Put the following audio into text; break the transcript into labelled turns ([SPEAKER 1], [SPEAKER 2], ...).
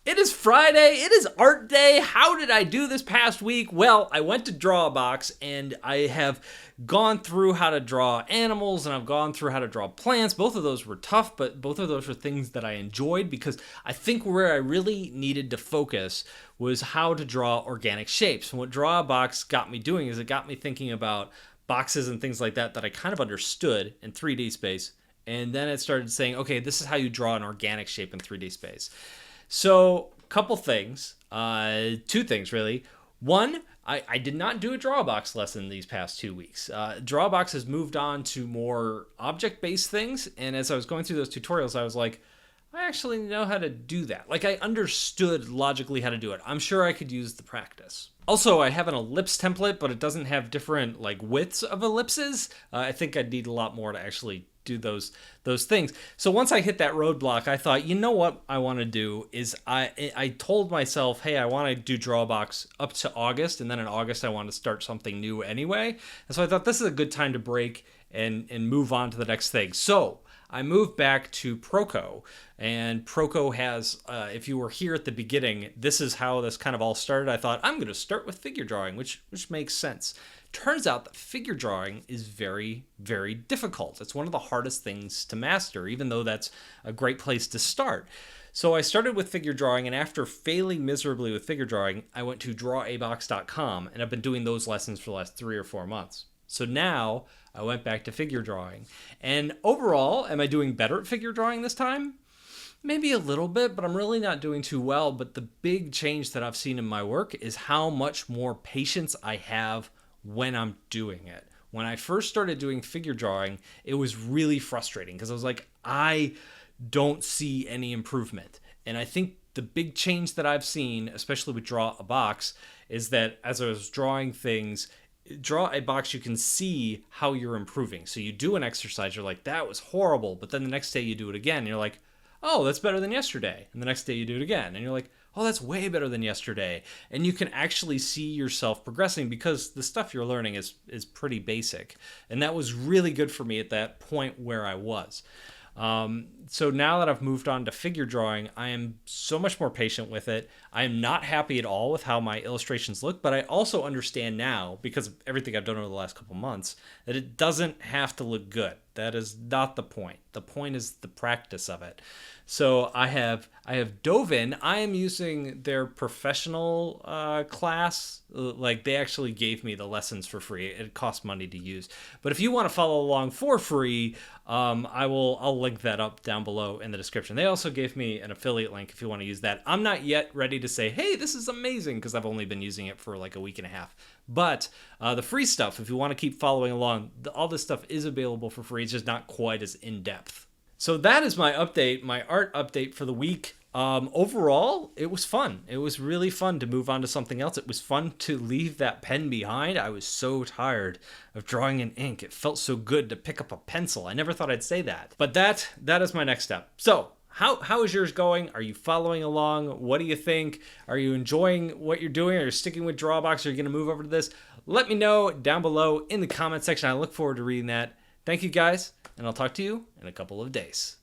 [SPEAKER 1] It is Friday. It is art day. How did I do this past week? Well, I went to Drawbox and I have gone through how to draw animals and I've gone through how to draw plants. Both of those were tough, but both of those were things that I enjoyed because I think where I really needed to focus was how to draw organic shapes. And what Drawbox got me doing is it got me thinking about boxes and things like that I kind of understood in 3D space. And then it started saying, okay, this is how you draw an organic shape in 3D space. So, couple things, two things really. One, I did not do a Drawbox lesson these past 2 weeks. Drawbox has moved on to more object-based things, and as I was going through those tutorials, I was like, I actually know how to do that. Like, I understood logically how to do it. I'm sure I could use the practice. Also, I have an ellipse template, but it doesn't have different like widths of ellipses. I think I'd need a lot more to actually do those things. So once I hit that roadblock, I thought, you know what I want to do is I told myself, hey, I want to do Drawbox up to August, and then in August I want to start something new anyway. And so I thought this is a good time to break and move on to the next thing. So I moved back to Proko, and Proko has, if you were here at the beginning, this is how this kind of all started. I thought, I'm going to start with figure drawing, which makes sense. Turns out that figure drawing is very, very difficult. It's one of the hardest things to master, even though that's a great place to start. So I started with figure drawing, and after failing miserably with figure drawing, I went to drawabox.com, and I've been doing those lessons for the last 3 or 4 months. So now I went back to figure drawing. And overall, am I doing better at figure drawing this time? Maybe a little bit, but I'm really not doing too well. But the big change that I've seen in my work is how much more patience I have when I'm doing it. When I first started doing figure drawing, it was really frustrating because I was like, I don't see any improvement. And I think the big change that I've seen, especially with Draw a Box, is that as I was drawing things, Draw a Box, you can see how you're improving. So you do an exercise, you're like, that was horrible. But then the next day you do it again, and you're like, oh, that's better than yesterday. And the next day you do it again, and you're like, oh, that's way better than yesterday. And you can actually see yourself progressing because the stuff you're learning is pretty basic. And that was really good for me at that point where I was. So now that I've moved on to figure drawing, I am so much more patient with it. I am not happy at all with how my illustrations look, but I also understand now, because of everything I've done over the last couple months, that it doesn't have to look good. That is not the point. The point is the practice of it. So I have dove in. I am using their professional class. Like, they actually gave me the lessons for free. It costs money to use. But if you want to follow along for free, I'll link that up down below in the description. They also gave me an affiliate link if you want to use that. I'm not yet ready to say, hey, this is amazing, because I've only been using it for like a week and a half. But the free stuff, if you want to keep following along, all this stuff is available for free. It's just not quite as in-depth. So that is my update, my art update for the week. Overall, it was fun. It was really fun to move on to something else. It was fun to leave that pen behind. I was so tired of drawing in ink. It felt so good to pick up a pencil. I never thought I'd say that. But that is my next step. So how is yours going? Are you following along? What do you think? Are you enjoying what you're doing? Are you sticking with Drawbox? Are you going to move over to this? Let me know down below in the comment section. I look forward to reading that. Thank you guys, and I'll talk to you in a couple of days.